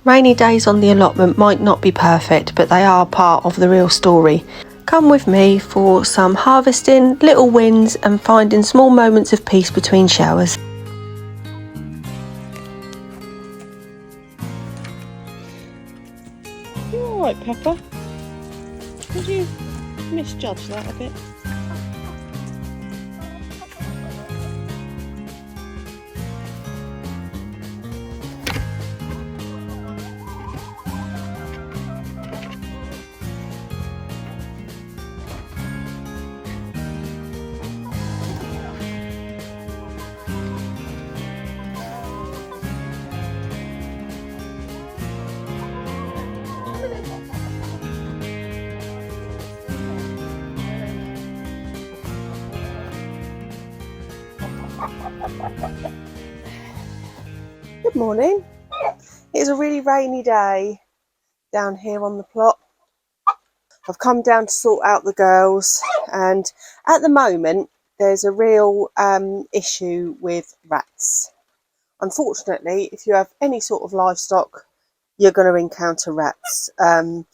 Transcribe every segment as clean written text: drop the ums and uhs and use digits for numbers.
Rainy days on the allotment might not be perfect, but they are part of the real story. Come with me for some harvesting, little wins and finding small moments of peace between showers. You're alright, Pepper. Did you misjudge that a bit? Good morning. It's a really rainy day down here on the plot. I've come down to sort out the girls, and at the moment there's a real issue with rats. Unfortunately, if you have any sort of livestock, you're going to encounter rats, and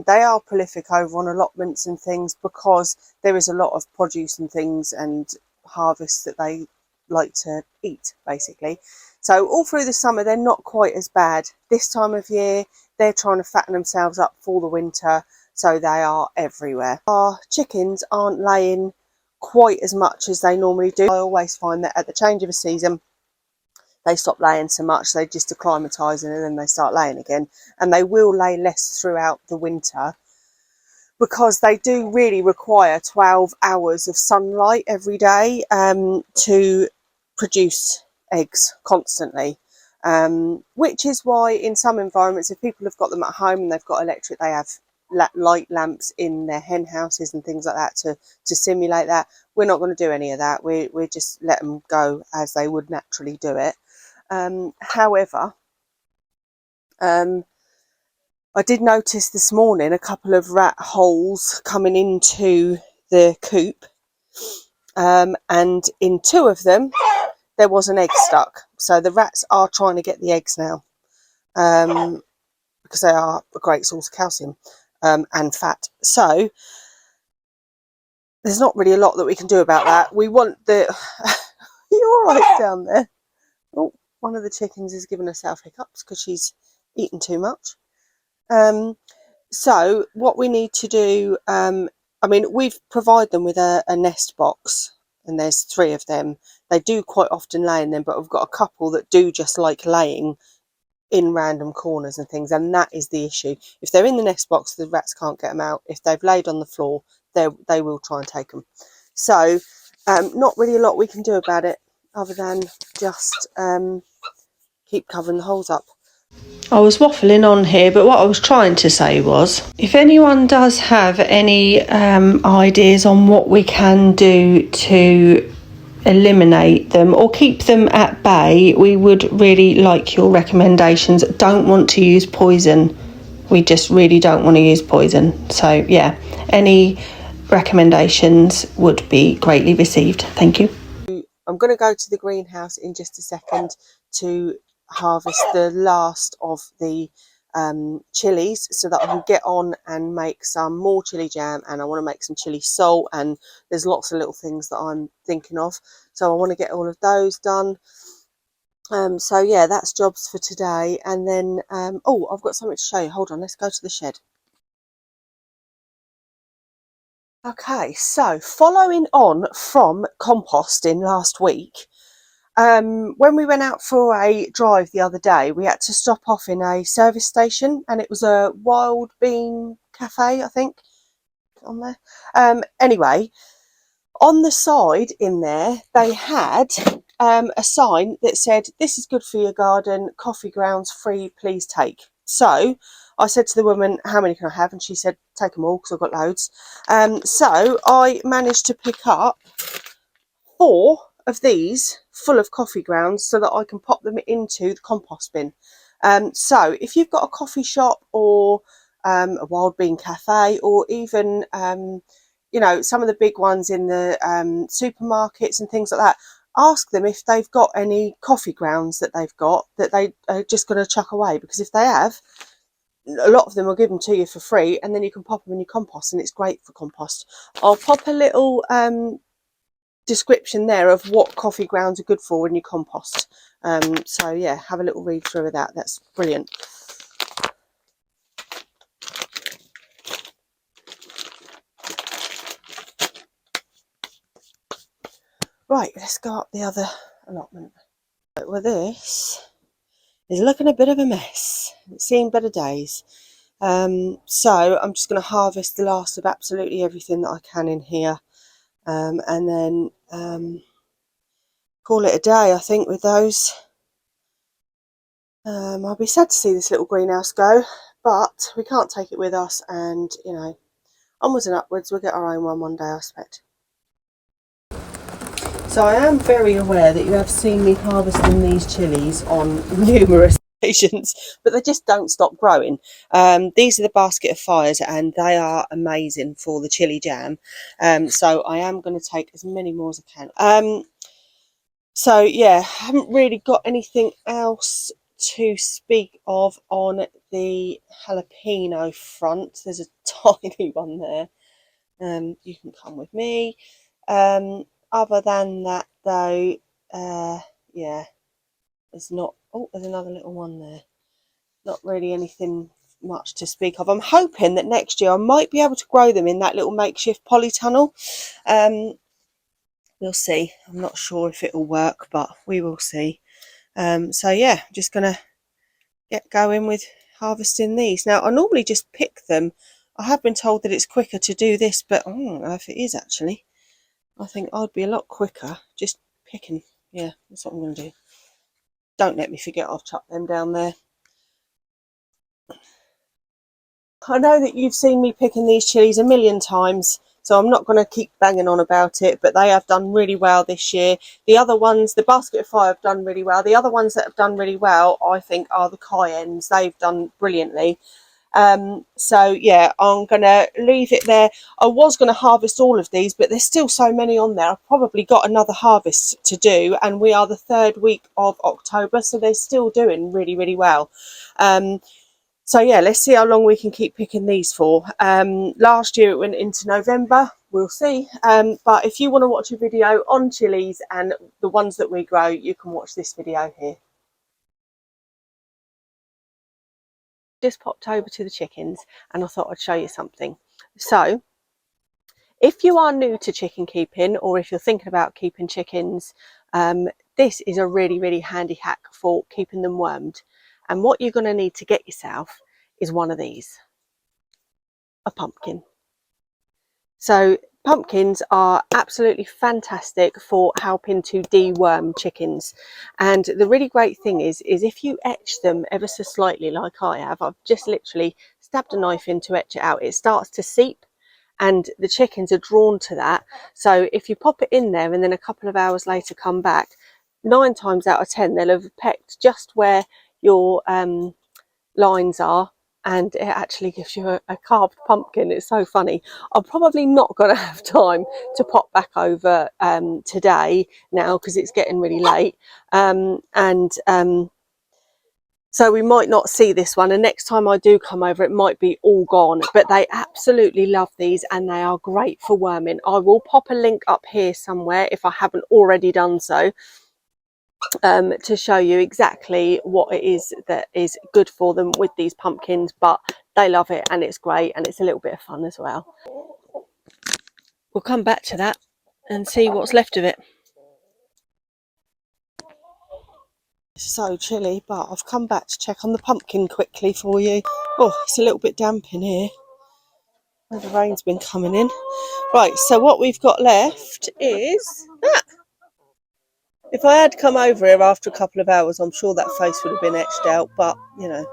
they are prolific over on allotments and things because there is a lot of produce and things and harvests that they like to eat, basically. So all through the summer they're not quite as bad. This time of year they're trying to fatten themselves up for the winter, so they are everywhere. Our chickens aren't laying quite as much as they normally do. I always find that at the change of a season they stop laying so much, they just acclimatise and then they start laying again, and they will lay less throughout the winter because they do really require 12 hours of sunlight every day to produce eggs constantly, which is why in some environments, if people have got them at home and they've got electric, they have light lamps in their hen houses and things like that to simulate that. We're not going to do any of that. We just let them go as they would naturally do it. However, I did notice this morning a couple of rat holes coming into the coop, and in two of them there was an egg stuck. So the rats are trying to get the eggs now, because they are a great source of calcium and fat. So there's not really a lot that we can do about that. We want the... You're all right down there. Oh, one of the chickens is giving herself hiccups because she's eaten too much. So what we need to do, I mean, we've provided them with a nest box, and there's 3 of them. They do quite often lay in them, but we've got a couple that do just like laying in random corners and things, and that is the issue. If they're in the nest box, the rats can't get them out. If they've laid on the floor, they will try and take them. So not really a lot we can do about it other than just keep covering the holes up. I was waffling on here, but what I was trying to say was, if anyone does have any ideas on what we can do to eliminate them or keep them at bay, we would really like your recommendations. Don't want to use poison. We just really don't want to use poison. So yeah, any recommendations would be greatly received. Thank you. I'm going to go to the greenhouse in just a second to harvest the last of the chilies so that I can get on and make some more chili jam, and I want to make some chili salt, and there's lots of little things that I'm thinking of, so I want to get all of those done. So yeah, that's jobs for today. And then oh, I've got something to show you. Hold on, let's go to the shed. Okay, so following on from composting last week, when we went out for a drive the other day, we had to stop off in a service station, and it was a Wild Bean Cafe, I think, on there. Anyway, on the side in there, they had a sign that said, "This is good for your garden, coffee grounds free, please take." So I said to the woman, "How many can I have?" And she said, "Take them all," because I've got loads. So I managed to pick up 4 of these full of coffee grounds so that I can pop them into the compost bin. So if you've got a coffee shop or a Wild Bean Cafe, or even you know, some of the big ones in the supermarkets and things like that, ask them if they've got any coffee grounds that they've got that they are just going to chuck away, because if they have, a lot of them will give them to you for free, and then you can pop them in your compost, and it's great for compost. I'll pop a little description there of what coffee grounds are good for in your compost. So yeah, have a little read through of that. That's brilliant. Right, let's go up the other allotment. Right, well, this is looking a bit of a mess. It's seen better days. So I'm just going to harvest the last of absolutely everything that I can in here, and then call it a day, I think, with those. I'll be sad to see this little greenhouse go, but we can't take it with us, and you know, onwards and upwards. We'll get our own one day, I expect. So I am very aware that you have seen me harvesting these chilies on numerous occasions, but they just don't stop growing. These are the basket of fires, and they are amazing for the chili jam. So I am going to take as many more as I can. So yeah, I haven't really got anything else to speak of on the jalapeno front. There's a tiny one there. You can come with me. Other than that, though, yeah, there's not. Oh, there's another little one there. Not really anything much to speak of. I'm hoping that next year I might be able to grow them in that little makeshift polytunnel. We'll see. I'm not sure if it'll work, but we will see. So yeah, I'm just gonna get going with harvesting these. Now I normally just pick them. I have been told that it's quicker to do this, but I don't know if it is actually. I think I'd be a lot quicker just picking. Yeah, that's what I'm going to do. Don't let me forget I've chucked them down there. I know that you've seen me picking these chilies a million times, so I'm not going to keep banging on about it, but they have done really well this year. The other ones, the basket of fire, have done really well. The other ones that have done really well, I think, are the cayennes. They've done brilliantly. So yeah, I'm gonna leave it there. I was going to harvest all of these, but there's still so many on there. I've probably got another harvest to do, and we are the 3rd week of October, so they're still doing really, really well. So yeah, let's see how long we can keep picking these for. Last year it went into November. We'll see. But if you want to watch a video on chilies and the ones that we grow, you can watch this video here. Just popped over to the chickens, and I thought I'd show you something. So if you are new to chicken keeping, or if you're thinking about keeping chickens, this is a really, really handy hack for keeping them wormed. And what you're going to need to get yourself is one of these, a pumpkin. So pumpkins are absolutely fantastic for helping to deworm chickens. And the really great thing is if you etch them ever so slightly, like I have, I've just literally stabbed a knife in to etch it out, it starts to seep, and the chickens are drawn to that. So if you pop it in there and then a couple of hours later come back, 9 times out of 10 they'll have pecked just where your lines are, and it actually gives you a carved pumpkin. It's so funny. I'm probably not going to have time to pop back over today now, because it's getting really late, so we might not see this one, and next time I do come over it might be all gone. But they absolutely love these, and they are great for worming. I will pop a link up here somewhere if I haven't already done so, to show you exactly what it is that is good for them with these pumpkins. But they love it, and it's great, and it's a little bit of fun as well. We'll come back to that and see what's left of it. It's so chilly, but I've come back to check on the pumpkin quickly for you. Oh, it's a little bit damp in here. The rain's been coming in. Right, so what we've got left is that. If I had come over here after a couple of hours, I'm sure that face would have been etched out, but, you know,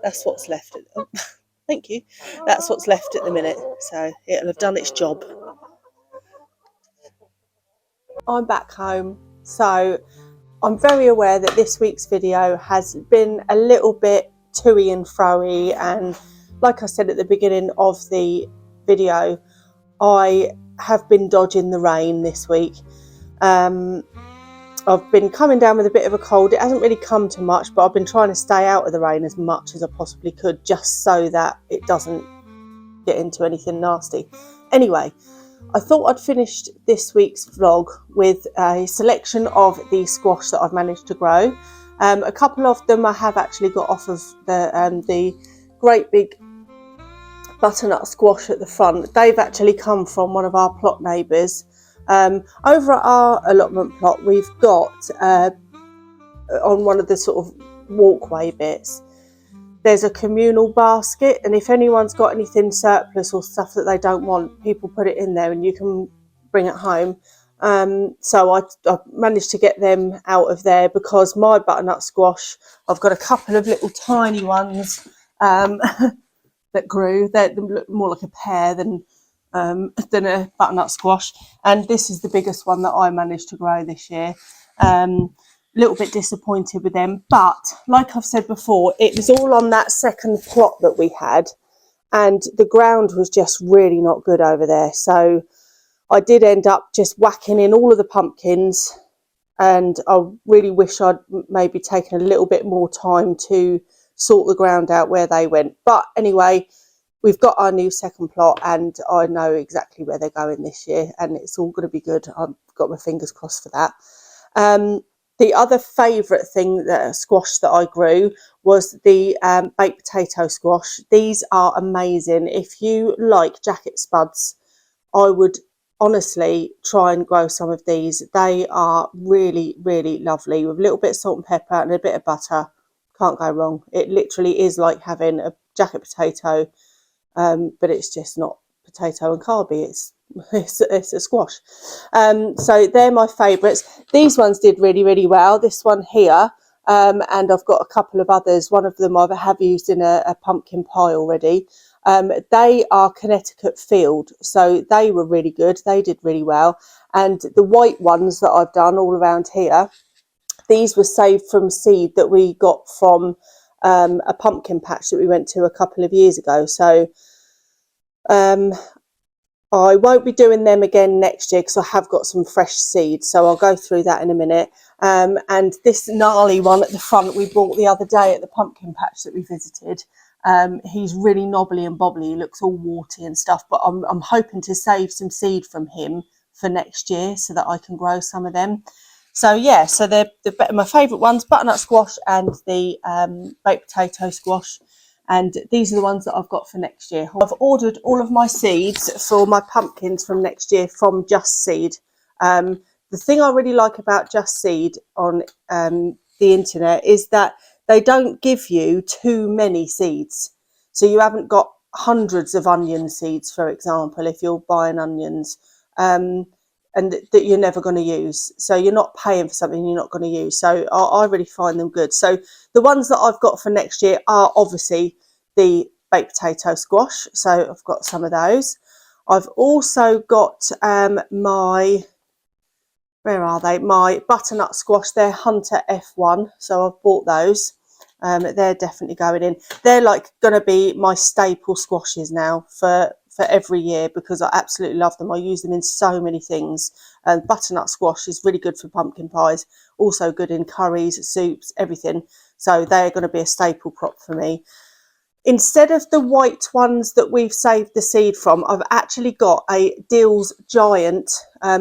that's what's left. Oh, thank you. That's what's left at the minute, so it'll have done its job. I'm back home, so I'm very aware that this week's video has been a little bit to-y and fro-y, and like I said at the beginning of the video, I have been dodging the rain this week. I've been coming down with a bit of a cold. It hasn't really come to much, but I've been trying to stay out of the rain as much as I possibly could, just so that it doesn't get into anything nasty. Anyway, I thought I'd finished this week's vlog with a selection of the squash that I've managed to grow. A couple of them I have actually got off of the great big butternut squash at the front. They've actually come from one of our plot neighbours. Over at our allotment plot, we've got on one of the sort of walkway bits, there's a communal basket, and if anyone's got anything surplus or stuff that they don't want, people put it in there and you can bring it home. So I managed to get them out of there, because my butternut squash, I've got a couple of little tiny ones that grew. They look more like a pear than a butternut squash, and this is the biggest one that I managed to grow this year. Little bit disappointed with them, but like I've said before, it was all on that second plot that we had, and the ground was just really not good over there. So I did end up just whacking in all of the pumpkins, and I really wish I'd maybe taken a little bit more time to sort the ground out where they went. But anyway, we've got our new second plot, and I know exactly where they're going this year, and it's all going to be good. I've got my fingers crossed for that. The other favourite thing, squash that I grew, was the baked potato squash. These are amazing. If you like jacket spuds, I would honestly try and grow some of these. They are really, really lovely, with a little bit of salt and pepper and a bit of butter. Can't go wrong. It literally is like having a jacket potato, but it's just not potato and carby. It's a squash. So they're my favourites. These ones did really, really well. This one here, and I've got a couple of others. One of them I have used in a pumpkin pie already. They are Connecticut Field, so they were really good. They did really well. And the white ones that I've done all around here, these were saved from seed that we got from a pumpkin patch that we went to a couple of years ago. So I won't be doing them again next year, because I have got some fresh seeds, so I'll go through that in a minute. And this gnarly one at the front we bought the other day at the pumpkin patch that we visited. He's really knobbly and bobbly. He looks all warty and stuff, but I'm hoping to save some seed from him for next year so that I can grow some of them. So yeah, so they're my favourite ones, butternut squash and the baked potato squash. And these are the ones that I've got for next year. I've ordered all of my seeds for my pumpkins from next year from Just Seed. The thing I really like about Just Seed on the internet is that they don't give you too many seeds. So you haven't got hundreds of onion seeds, for example, if you're buying onions, and that you're never going to use. So you're not paying for something you're not going to use. So I really find them good. So the ones that I've got for next year are obviously the baked potato squash. So I've got some of those. I've also got my butternut squash. They're Hunter F1. So I've bought those. They're definitely going in. They're like going to be my staple squashes now for every year, because I absolutely love them. I use them in so many things. Butternut squash is really good for pumpkin pies, also good in curries, soups, everything. So they're going to be a staple crop for me. Instead of the white ones that we've saved the seed from, I've actually got a Deal's Giant,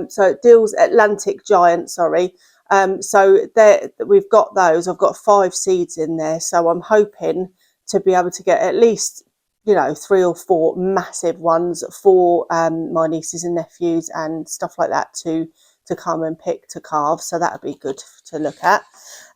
so Deal's Atlantic Giant, sorry. So we've got those. I've got 5 seeds in there, so I'm hoping to be able to get at least, 3 or 4 massive ones for my nieces and nephews and stuff like that to come and pick to carve. So that would be good to look at.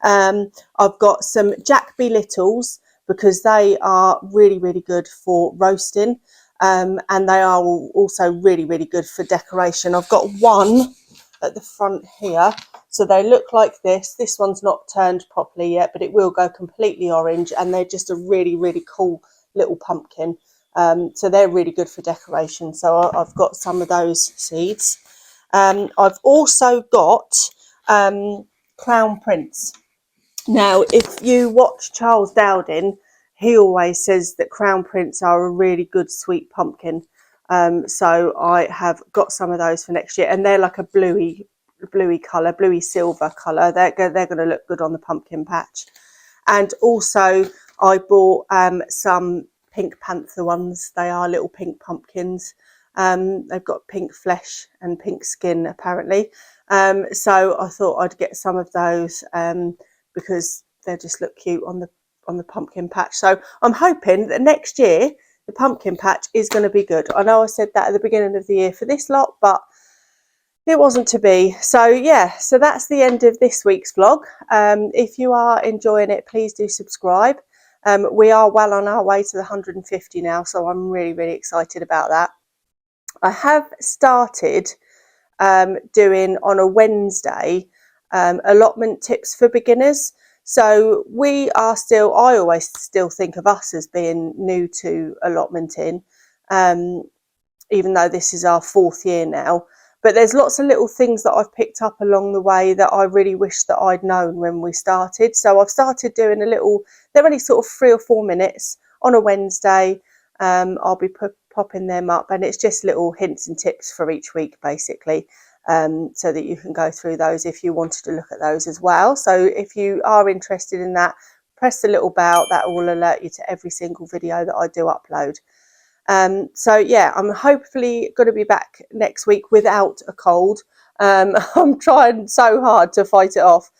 I've got some Jack B. Littles, because they are really, really good for roasting, and they are also really, really good for decoration. I've got one at the front here, so they look like this. This one's not turned properly yet, but it will go completely orange, and they're just a really, really cool little pumpkin. So they're really good for decoration. So I've got some of those seeds. I've also got Crown Prince. Now, if you watch Charles Dowding, he always says that Crown Prince are a really good sweet pumpkin. So I have got some of those for next year, and they're like a bluey bluey colour, bluey silver colour. They're going to look good on the pumpkin patch. And also I bought some Pink Panther ones. They are little pink pumpkins. They've got pink flesh and pink skin apparently. So I thought I'd get some of those because they just look cute on the pumpkin patch. So I'm hoping that next year the pumpkin patch is going to be good. I know I said that at the beginning of the year for this lot, but it wasn't to be. So yeah, so that's the end of this week's vlog. If you are enjoying it, please do subscribe. We are well on our way to the 150 now, so I'm really excited about that. I have started doing on a Wednesday allotment tips for beginners. So I always still think of us as being new to allotmenting, even though this is our 4th year now. But there's lots of little things that I've picked up along the way that I really wish that I'd known when we started. So I've started doing they're only sort of 3 or 4 minutes on a Wednesday. I'll be popping them up, and it's just little hints and tips for each week basically, so that you can go through those if you wanted to look at those as well. So if you are interested in that, press the little bell. That will alert you to every single video that I do upload. So yeah, I'm hopefully going to be back next week without a cold. I'm trying so hard to fight it off.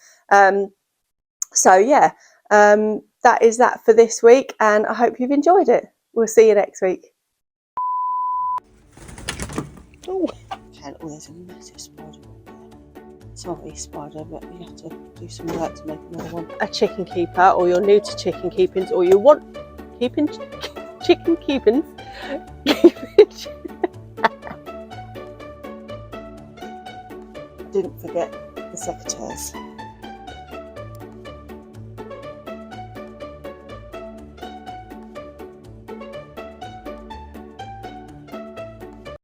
So yeah, that is that for this week, and I hope you've enjoyed it. We'll see you next week. Oh, there's a massive spider. It's not a spider, but you have to do some work to make another one. A chicken keeper, or you're new to chicken keepings, or you want chicken keepings. Didn't forget the secateurs.